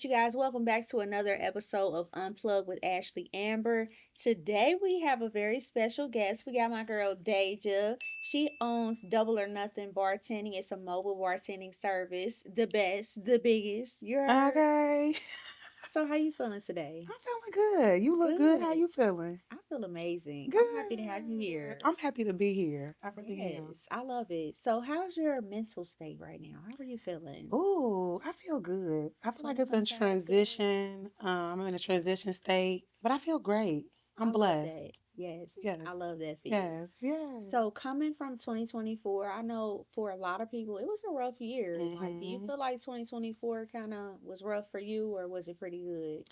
right, you guys, welcome back to another episode of Unplugged with Ashley Amber. Today we have a very special guest. We got my girl Deja. She owns Double or Nothing Bartending. It's a mobile bartending service, the best, the biggest. You heard? Okay. So how you feeling today? I'm feeling good. You look good. How Good. you feeling? I feel amazing. I'm happy to have you Good. here. I'm happy to be here. I really am. Yes, I love it. So how's your mental state right now? How are you feeling? Ooh, I feel good. I feel like it's in 2025 is good. transition. I'm in a transition state, but I feel great. I'm I love blessed. that. Yes, Yes. I love that for you. Yes. Yes. So coming from 2024, I know for a lot of people it was a rough year. Like, do you hmm feel like 2024 kind of was rough for you, or was it pretty good?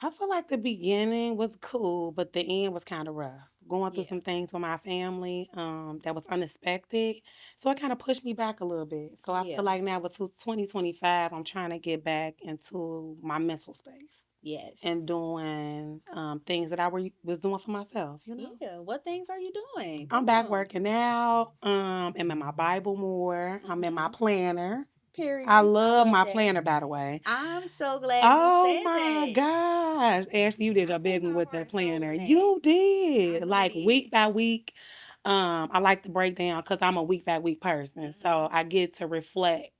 I feel like the beginning was cool, but the end was kind of rough. Going through Yeah. some things with my family, that was unexpected. So it kind of pushed me back a little bit. So I Yeah. feel like now with 2025, I'm trying to get back into my mental space and Yes. doing things that was doing for myself, you know? Yeah. What things are you doing? I'm Come back on. working out. I'm in my Bible more. I'm in my Mm-hmm. planner. I Period. I love love my that. planner, by the way. I'm so glad you Oh said my that. gosh. Ashley, you did I a put big one my with heart the and soul planner. in that. You I did. really Like did. week by week. I like to break down because I'm a week by week person. Mm-hmm. So I get to reflect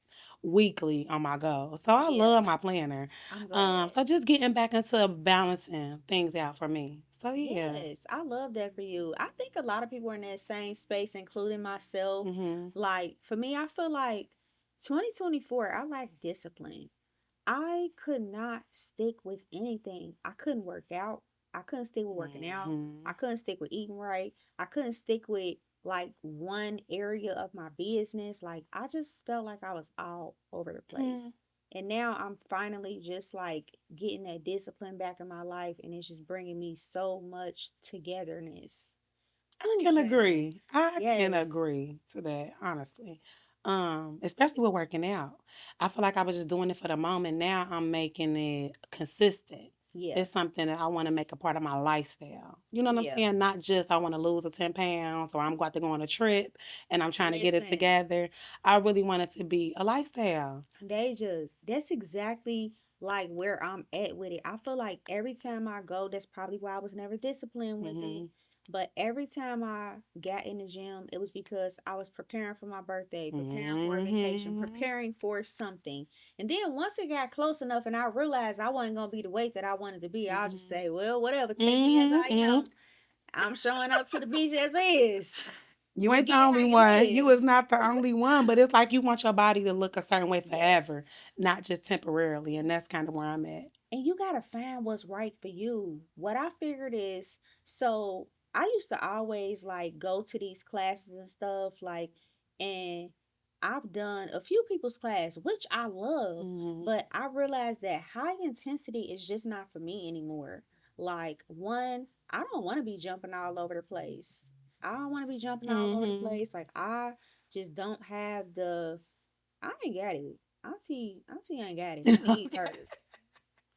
weekly on my goals. So I Yeah. love my planner. I'm glad. So just getting back into balancing things out for me. So yeah. Yes, I love that for you. I think a lot of people are in that same space, including myself. hmm Like, for me, I feel like 2024, I lack discipline. I could not stick with anything. I couldn't work out. I couldn't stick with working out. I hmm couldn't stick with eating right. I couldn't stick with like one area of my business. Like, I just felt like I was all over the place. And now I'm finally just like getting that discipline back in my life, and it's just bringing me so much togetherness. I Ooh, can child. agree. I can Yes. agree to that, honestly. Especially with working out. I feel like I was just doing it for the moment. Now I'm making it consistent. Yeah. It's something that I want to make a part of my lifestyle. You know what I'm Yeah. saying? Not just I want to lose the 10 pounds or I'm going to go on a trip and I'm trying to get it Listen. together. I really want it to be a lifestyle. Deja, that's exactly like where I'm at with it. I feel like every time I go, that's probably why I was never disciplined with it. hmm But every time I got in the gym, it was because I was preparing for my birthday, preparing for a vacation, hmm preparing for something. And then once it got close enough and I realized I wasn't going to be the weight that I wanted to be, I'll just hmm say, well, whatever, take me as I hmm am. I'm showing up to the beach as is. You You ain't the get it how only you one. You live. is not the only one, but it's like you want your body to look a certain way Yes. forever, not just temporarily. And that's kind of where I'm at. And you got to find what's right for you. What I figured is, so I used to always like go to these classes and stuff, like, and I've done a few people's class, which I love, hmm but I realized that high intensity is just not for me anymore. Like, one, I don't want to be jumping all over the place. I don't want to be jumping all over the hmm place. Like, I just don't have I ain't got it. Auntie ain't got it. Her knees okay. hurt.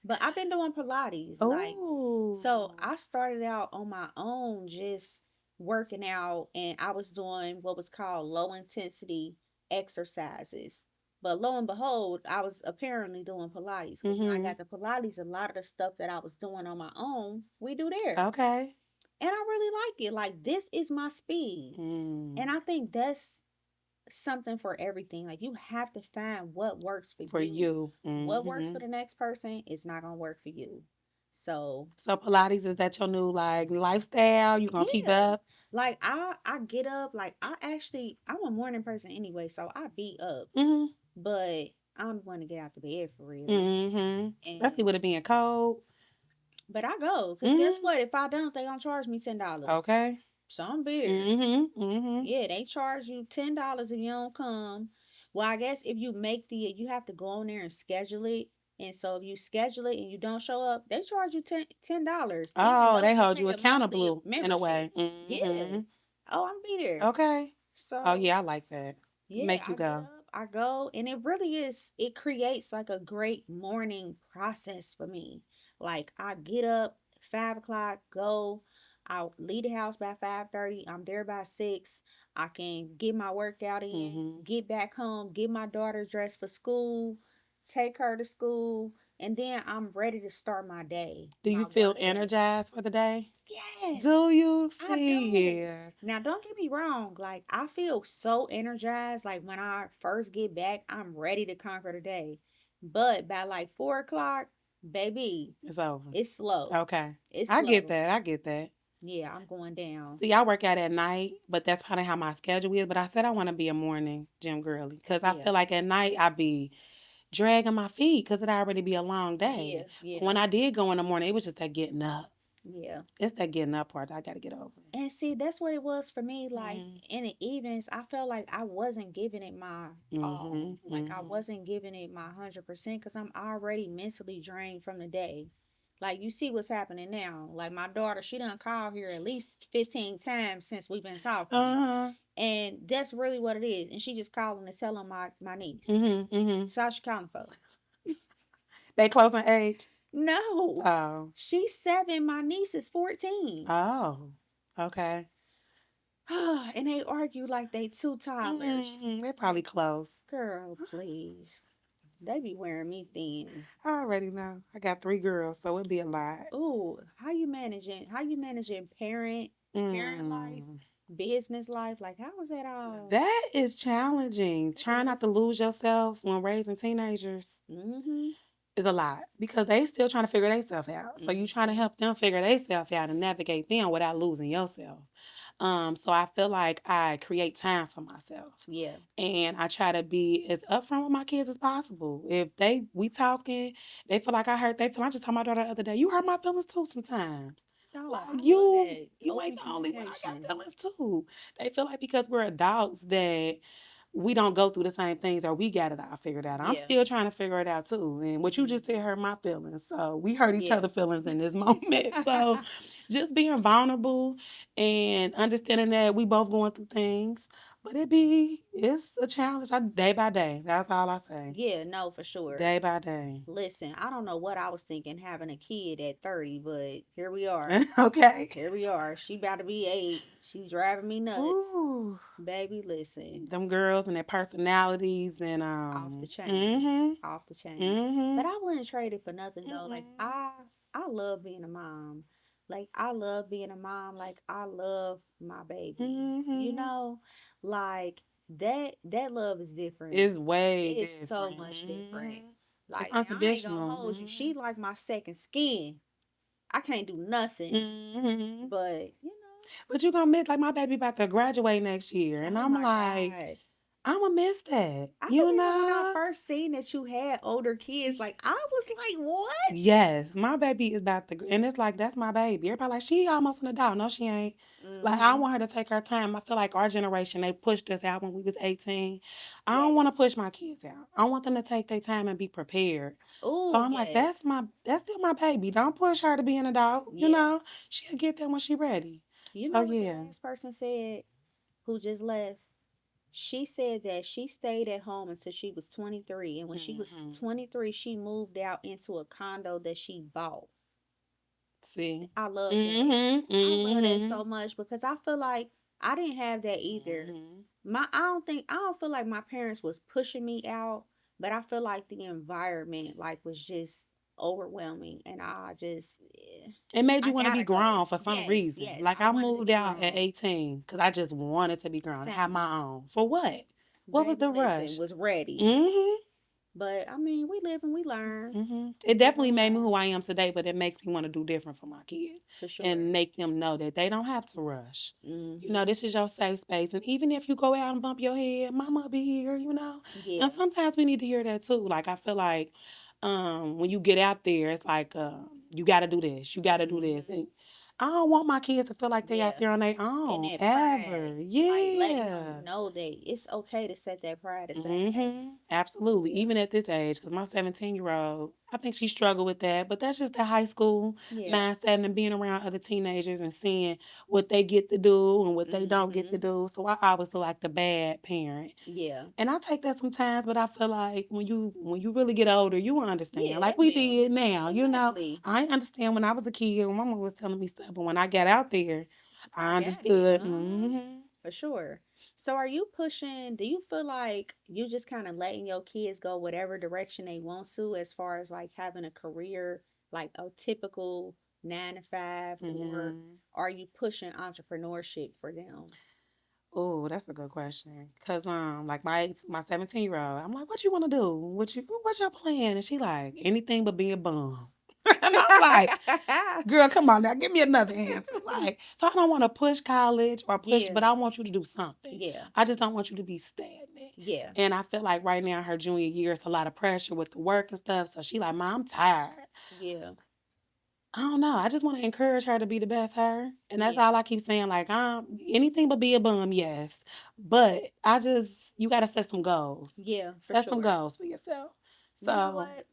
But I've been doing Pilates. Like, Oh. so I started out on my own, just working out, and I was doing what was called low intensity exercises. But lo and behold, I was apparently doing Pilates because when I hmm got to Pilates, a lot of the stuff that I was doing on my own, we do there. Okay. And I really like it. Like, this is my speed. And Mm. I think that's something for everything. Like, you have to find what works for For you. you. What works for hmm the next person is not gonna work for you. So So Pilates, is that your new like lifestyle? You gonna keep yeah. up? Like, I get up, like, I'm a morning person anyway, so I be up. hmm But I'm gonna get out the bed for real. Especially And with it being cold. but I go, cause guess hmm what? If I don't, they gonna charge me $10. Okay. So I'm bitter. hmm Yeah, they charge you $10 if you don't come. Well, I guess if you have to go on there and schedule it. And so if you schedule it and you don't show up, they charge you $10, even Oh, though they you hold you pay a monthly accountable in a membership. way. Yeah. Oh, I'm be there. Okay. Oh So yeah, I like that. yeah, Make you I get go. up, I go, and it really is, it creates like a great morning process for me. Like, I get up 5 o'clock, go, I'll leave the house by 5:30. I'm there by 6. I can get my workout in, hmm get back home, get my daughter dressed for school, take her to school, and then I'm ready to start my day, Do my you feel work day. energized for the day? Do Yes, you I see? do. Yeah. Now, don't get me wrong. Like, I feel so energized. Like, when I first get back, I'm ready to conquer the day. But by like 4 o'clock, baby, It's over. it's slow. Okay. It's I get slow. that. I get that. Yeah, I'm going down. See, I work out at night, but that's kind of how my schedule is. But I said I want to be a morning gym girly because I Yeah, feel like at night I be dragging my feet because it already be a long yeah, day. But yeah, when I did go in the morning, it was just that getting up. yeah. It's that getting up part that I got to get over. And see, that's what it was for me. Like Mm-hmm. in the evenings, I felt like I wasn't giving it my all. Mm-hmm. Like I Mm-hmm. wasn't giving it my 100% because I'm already mentally drained from the day. Like you see what's happening now. Like my daughter, she done called here at least 15 times since we've been talking. Uh-huh. And that's really what it is. And she just calling to tell on my niece. Mm-hmm. Mm-hmm. So how she calling for? They close in age? No. Oh. She's 7. My niece is 14. Oh. Okay. And they argue like they two toddlers. Mm-hmm. They're probably close. Girl, please. They be wearing me thin. I already know. I got 3 girls, so it'd be a lot. Ooh, how you managing? How you managing parent life, Mm. business life? Like how was that all? That is challenging. It Trying not to is. lose yourself when raising teenagers Mm-hmm. is a lot because they still trying to figure themselves out. So you trying to Mm-hmm. help them figure themselves out and navigate them without losing yourself. So I feel like I create time for myself. Yeah. And I try to be as upfront with my kids as possible. If we talking, they feel like I hurt they feel. I just told my daughter the other day, you hurt my feelings too sometimes. No, Like I love you that. you Open ain't the only one. I got communication. feelings too. They feel like because we're adults that we don't go through the same things or we got it all figured out. I'm Yeah. still trying to figure it out too. And what you just said Mm-hmm. hurt my feelings. So we hurt each Yeah. other feelings in this moment. So just being vulnerable and understanding that we both going through things. But it's a challenge day by day. That's all I say. Yeah, no, for sure. Day by day. Listen, I don't know what I was thinking having a kid at 30, but here we are. Okay. Here we are. She about to be 8. She driving me nuts. Ooh. Baby, listen. Them girls and their personalities and Off the chain. mm-hmm. Off the chain. But Mm-hmm. I wouldn't trade it for nothing though. Like Mm-mm. I love being a mom. Like I love being a mom. Like I love my baby. You Mm-hmm. know? Like that love is different. It's way It's so different. much different. Mm-hmm. It's Like now I ain't gonna unconditional. hold you. Mm-hmm. She like my second skin. I can't do nothing. Mm-hmm. But But you gonna miss like my baby about to graduate next year, and oh I'm my like, God. I'm gonna miss that. I You remember when I know? first seen that you had older kids, like I was like, what? Yes, my baby is about to, and it's like that's my baby. Everybody like she almost an adult. No, she ain't. Like I Mm-hmm. want her to take her time. I feel like our generation they pushed us out when we was 18. I don't want to Yes. push my kids out. I want them to take their time and be prepared. So Oh, I'm like, yes. that's still my baby. Don't push her to be an adult. You Yeah. know, she'll get there when she ready. You So know what the yeah. last person said who just left? She said that she stayed at home until she was 23. And when she was Hmm. 23, she moved out into a condo that she bought. See. I love that. Mhm. I love that Mhm. so much because I feel like I didn't have that either. Mhm. I don't feel like my parents was pushing me out, but I feel like the environment like was just overwhelming and It made you I want to be gotta go. grown for some Yes, reason. yes. Like I I wanted to moved be out at grown. 18 because I just wanted to be grown, have Same. my own. For what? What was Baby, the listen, rush? was ready. Mhm. But I mean, we live and we learn. It We live and definitely we made me who learn. I am today, but it makes me want to do different for my kids For sure. and make them know that they don't have to rush. You know, Mm-hmm. this is your safe space. And even if you go out and bump your head, mama be here, you know. And Yeah. sometimes we need to hear that too. Like I feel like when you get out there, it's like you gotta do this, you gotta do this. Mm-hmm. And I don't want my kids to feel like they out Yeah. there on their And own that pride. ever. Like letting them Yeah. know that it's okay to set that pride aside. Absolutely. Yeah. Even at this age, because my 17-year-old, I think she struggled with that, but that's just the high school Yeah. mindset and being around other teenagers and seeing what they get to do and what they don't get to Mm-hmm. do. So I always feel like the bad parent. Yeah. And I take that sometimes, but I feel like when you really get older, you will understand. Yeah, Like they we will. did now, you know. Exactly. I understand when I was a kid, when mama was telling me stuff, but when I got out there, I I got it. understood. Uh-huh. for sure. So are you pushing, do you feel like you just kind of letting your kids go whatever direction they want to as far as like having a career, like a typical 9 to 5, or Mm-hmm. are you pushing entrepreneurship for them? Oh, that's a good question. Cause like my 17-year-old, I'm like, what you want to do? What's your plan? And she like, anything but be a bum. And I'm like, girl, come on now, give me another answer. Like, so I don't want to push college or push, Yeah, but I want you to do something. yeah, I just don't want you to be stagnant. yeah, And I feel like right now, her junior year, it's a lot of pressure with the work and stuff. So she like, Mom, I'm tired. yeah, I don't know. I just want to encourage her to be the best her. And that's yeah, all I keep saying. Like, anything but be a bum, yes. But you got to set some goals. yeah, for Set some sure. goals for yourself. You know So, what?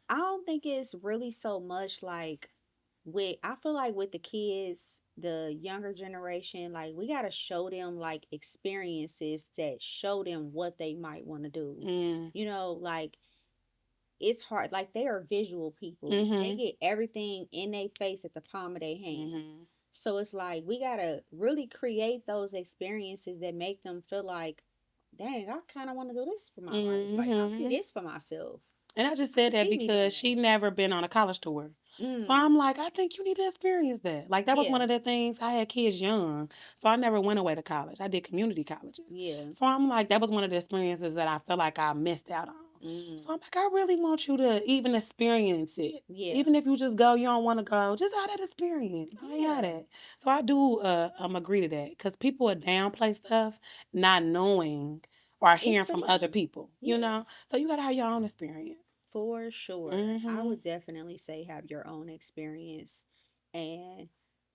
I don't think it's really so much like with, I feel like with the kids, the younger generation, like we got to show them like experiences that show them what they might want to do. mm, Like it's hard, like they are visual people. They mm-hmm, get everything in their face at the palm of their hand. mm-hmm, So it's like we got to really create those experiences that make them feel like, dang, I kind of want to do this for my life. Like I see mm-hmm. this for myself. And I just I can said that see me doing because she never been on a college tour. that. So Mm, I'm like, I think you need to experience that. Like that was yeah, one of the things. I had kids young. So I never went away to college. I did community colleges. yeah. So I'm like, that was one of the experiences that I felt like I missed out on. Mm, So I'm like, I really want you to even experience it. yeah. Even if you just go, you don't want to go, just have that experience. Go ahead, have Yeah. that. So I do agree to that because people would downplay stuff not knowing or It's hearing for from other them. people, you Yeah. know? So you got to have your own experience. For sure. I Mm-hmm. would definitely say have your own experience. And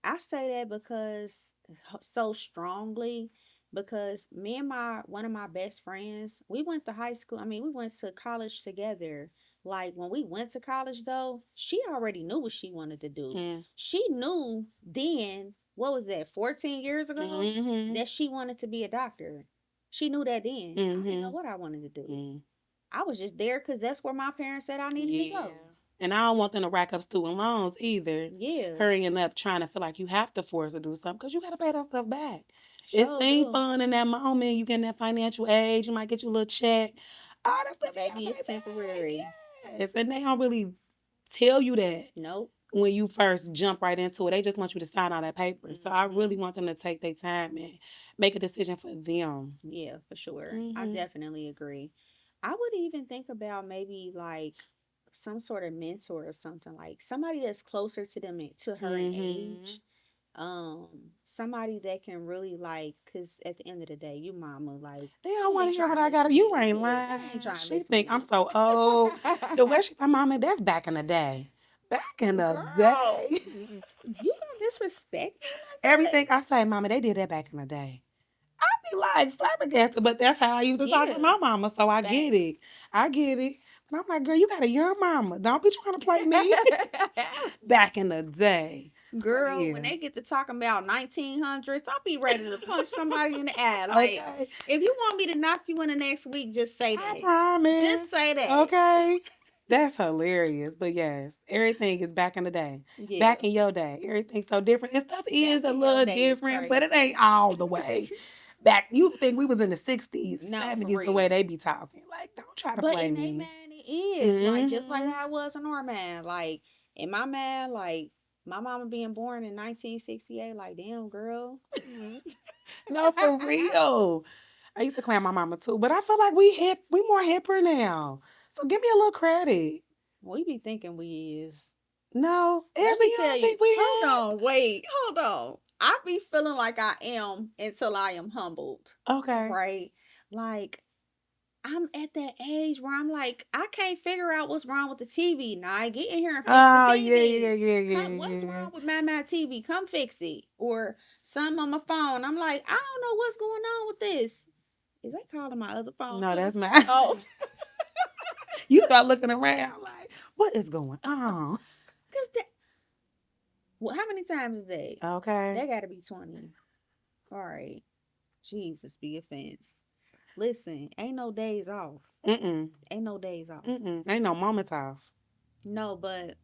I say that because so strongly, because me and my one of my best friends, we went to high school. I mean, we went to college together. Like when we went to college though, she already knew what she wanted to do. She knew then, what was that, 14 years ago, Mm-hmm. that she wanted to be a doctor. She knew that then. I didn't know Mm-hmm. what I wanted to do. Mm-hmm. I was just there because that's where my parents said I needed to Yeah. go. And I don't want them to rack up student loans either, Yeah, hurrying up trying to feel like you have to force to do something because you got to pay that stuff back. It sure seems do. fun in that moment. You get in that financial age, you might get you a little check. All that stuff you got to Baby, pay it's temporary. back. Yes. And they don't really tell you that Nope. when you first jump right into it. They just want you to sign all that paper. So I Hmm. really want them to take their time and make a decision for them. Yeah, for sure. I Mm-hmm. definitely agree. I would even think about maybe like some sort of mentor or something, like somebody that's closer to them, to her in Mm-hmm. age. Somebody that can really like, cause at the end of the day, you mama, like, They she don't want ain't to hear trying what to I listen got. to You you. ain't Yeah, they ain't lying. trying to She listen to think I'm you. so old. The way she, my mama, that's back in the day. Back in the Girl, day. you gonna disrespect me like that? Everything I say, mama, they did that back in the day. I be like flabbergasted, but that's how I used to talk to Yeah, my mama, so I get facts. it. I get it. But I'm like, girl, you got a young mama. Don't be trying to play me. Back in the day. So Girl, when yeah. they get to talking about 1900s, I'll be ready to punch somebody in the eye. Like, Okay. if you want me to knock you in the next week, just say I that. Just promise. say that. Okay. That's hilarious. But yes, everything is back in the day. Yeah. Back in your day. Everything's so different. And stuff is Back a in your little day is different, but it crazy. ain't all the way. Back you think we was in the 60s, No, for 70s, the way real. they be talking. Like, don't try to But play in they me. man, it is. Like, just like Mm-hmm. how it was in our man. Like, in my man, like, my mama being born in 1968, like, damn, girl. No, for real. I used to claim my mama too, but I feel like we hip, we more hipper now. So give me a little credit. We be thinking we is. No, Let Ashley, me you tell don't you. think we Hold hip? on, wait, hold on. I be feeling like I am until I am humbled, Okay. right? Like I'm at that age where I'm like, I can't figure out what's wrong with the TV. Now I get in here and fix the Oh yeah, yeah, TV. yeah, Come, what's yeah, wrong with my TV? Come fix it. Or something on my phone. I'm like, I don't know what's going on with this. Is that calling my other phone No, too? that's not. Oh, You start looking around like, what is going on? cause that. Well, how many times is that? Okay. That got to be 20. All right. Jesus be offense. Listen, ain't no days off. Mm-mm. Ain't no days off. Mm-mm. Ain't no moments off. No, but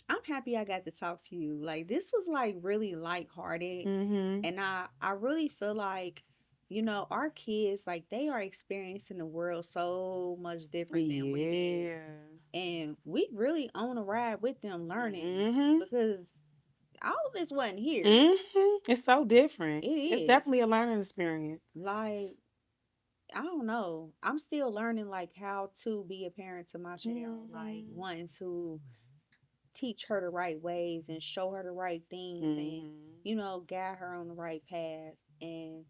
I'm happy I got to talk to you. Like this was like really lighthearted, Mm-hmm. and I really feel like our kids like they are experiencing the world so much different than we did, Yeah. and we really on a ride with them learning Mm-hmm. because all of this wasn't here. Mm-hmm. It's so different. It It's is definitely a learning experience. like I don't know. I'm still learning like how to be a parent to my child, like Mm-hmm. wanting to teach her the right ways and show her the right things and Mm-hmm. guide her on the right path. And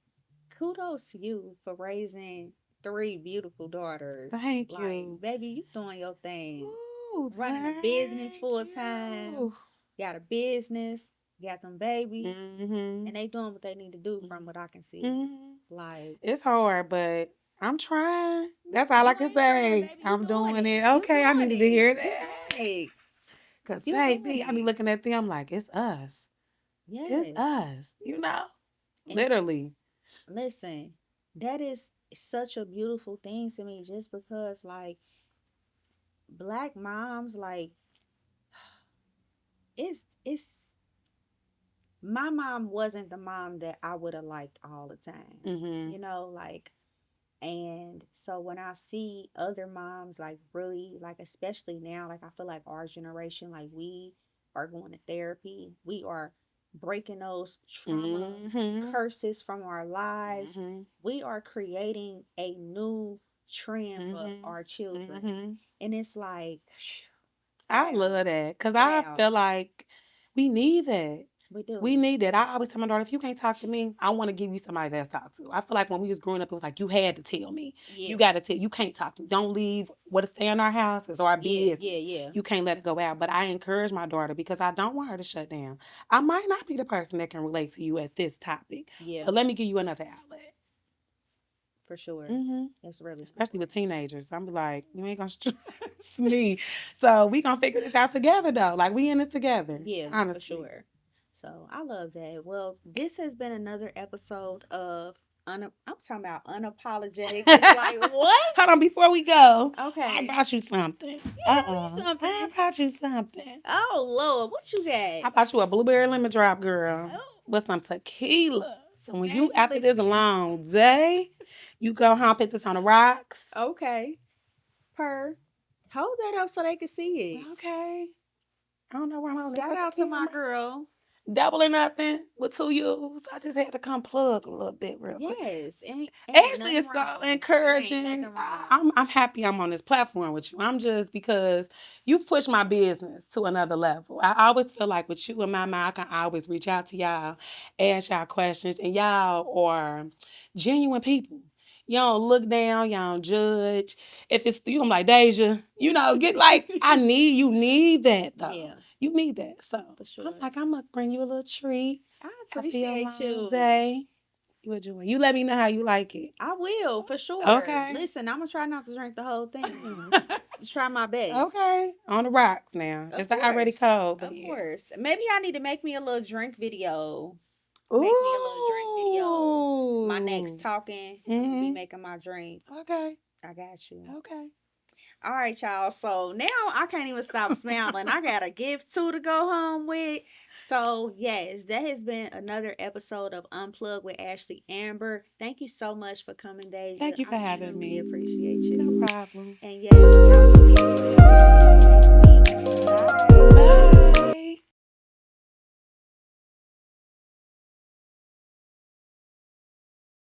kudos to you for raising three beautiful daughters. Thank Like, you. baby, you doing your thing. Ooh, Running a business thank full time. you. Got a business, got them babies, Mm-hmm. and they doing what they need to do from what I can see. Mm-hmm. Like, It's hard, but I'm trying. That's all I you can ain't trying, say. baby. You I'm doing doing it. it. You Okay, I doing needed to it. hear You that. doing it. Cause You doing baby, I be it. looking at them, I'm like, it's us. It's Yes. us. You know? And Literally. listen, that is such a beautiful thing to me just because like black moms like it's my mom wasn't the mom that I would have liked all the time. Mm-hmm. Like and so when I see other moms like really like especially now like I feel like our generation like we are going to therapy. We are breaking those trauma Mm-hmm. curses from our lives. Mm-hmm. We are creating a new trend for Mm-hmm. our children. Mm-hmm. And it's like I wow. love that. Cause I Wow. feel like we need that. We do. We need that. I always tell my daughter, if you can't talk to me, I want to give you somebody that's talk to. I feel like when we was growing up, it was like you had to tell me. You Yeah. got to tell. You can't talk to me. Don't leave what to stay in our house. It's our Yeah, business. yeah, yeah. You can't let it go out. But I encourage my daughter because I don't want her to shut down. I might not be the person that can relate to you at this topic, Yeah, but let me give you another outlet. for sure. Mm-hmm. That's really Especially with teenagers. I'm like, you ain't gonna stress me. So we gonna figure this out together though. Like we in this together. yeah, for Honestly. sure. So I love that. Well, this has been another episode of I'm talking about unapologetically. Like what? Hold on, before we go, I Okay. brought you something. You brought me I something. brought you something. Oh Lord, what you got? I brought you a blueberry lemon drop, girl, Oh, with some tequila. So when you baby, after this listen. long day, you go home, put this on the rocks. Okay. Per. Hold that up so they can see it. Okay. I don't know why I'm holding this Shout at out the to my camera. girl. Double or nothing with 2 U's. I just had to come plug a little bit real quick. Yes. Ain't Actually, nothing it's so wrong. It ain't encouraging. nothing wrong. I'm happy I'm on this platform with you. I'm just because you've pushed my business to another level. I always feel like with you and my mind, I can always reach out to y'all, ask y'all questions, and y'all are genuine people. You don't look down, y'all don't judge. If it's you, I'm like, Deja, get like, you need that though. Yeah, You need that. So for sure. I'm like, I'm gonna bring you a little treat. I After your appreciate long you. day. You enjoy. You let me know how you like it. I will, for sure. Okay. Listen, I'm gonna try not to drink the whole thing. Try my best. Okay. On the rocks now. Of It's already course. cold, but Of yeah. course. Maybe I need to make me a little drink video. Ooh. Make me a little drink video. My next talking. I'm gonna be making my drink. Okay. I got you. Okay. All right, y'all. So now I can't even stop smiling. I got a gift too to go home with. So, yes, that has been another episode of Unplugged with Ashley Amber. Thank you so much for coming, Deja. Thank you for having truly me. appreciate you. No problem. And yes, y'all tune in for the next week. Bye. Bye.